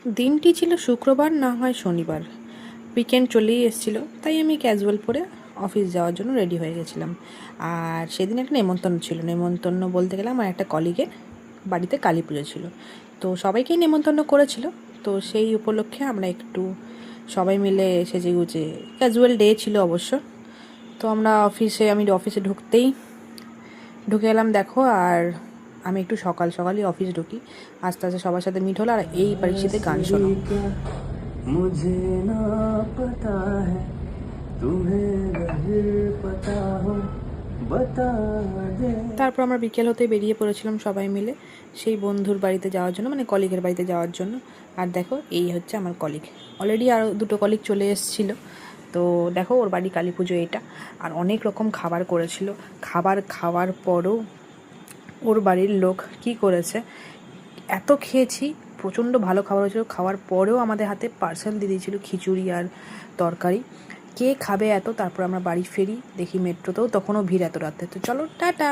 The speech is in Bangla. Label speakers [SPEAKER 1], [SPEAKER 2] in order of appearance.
[SPEAKER 1] দিনটি ছিল শুক্রবার না হয় শনিবার, উইকেন্ড চলেই এসেছিলো, তাই আমি ক্যাজুয়াল পরে অফিস যাওয়ার জন্য রেডি হয়ে গেছিলাম। আর সেদিন একটা নেমন্তন্ন ছিল। নেমন্তন্ন বলতে গেলে আমার একটা কলিগের বাড়িতে কালী পুজো ছিল, তো সবাইকেই নেমন্তন্ন করেছিল। তো সেই উপলক্ষে আমরা একটু সবাই মিলে সেজে গুজে, ক্যাজুয়াল ডে ছিল অবশ্য। তো আমি অফিসে ঢুকে এলাম দেখো। আর আমি একটু সকাল সকালই অফিস ঢুকি, আস্তে আস্তে সবার সাথে মিট হলো। আর এই পরিস্থিতিতে গান শোনো।
[SPEAKER 2] मुझे ना पता है तुम्हें नहीं पता हो बता दे।
[SPEAKER 1] তারপর আমরা বিকেল হতে বেরিয়ে পড়েছিলাম সবাই মিলে সেই বন্ধুর বাড়িতে যাওয়ার জন্য, মানে কলিগের বাড়িতে যাওয়ার জন্য। আর দেখো, এই হচ্ছে আমার কলিগ। অলরেডি আরও দুটো কলিগ চলে এসেছিলো। তো দেখো, ওর বাড়ি কালী পুজো এটা। আর অনেক রকম খাবার করেছিল। খাবার খাওয়ার পরও ওর বাড়ির লোক কি করেছে, এত খেয়েছি, প্রচণ্ড ভালো খাবার হয়েছিল। খাওয়ার পরেও আমাদের হাতে পার্সেল দিয়ে দিয়েছিলো খিচুড়ি আর তরকারি। কে খাবে এত? তারপর আমরা বাড়ি ফিরি, দেখি মেট্রোতেও তখনও ভিড় এত রাতে। তো চলো, টাটা।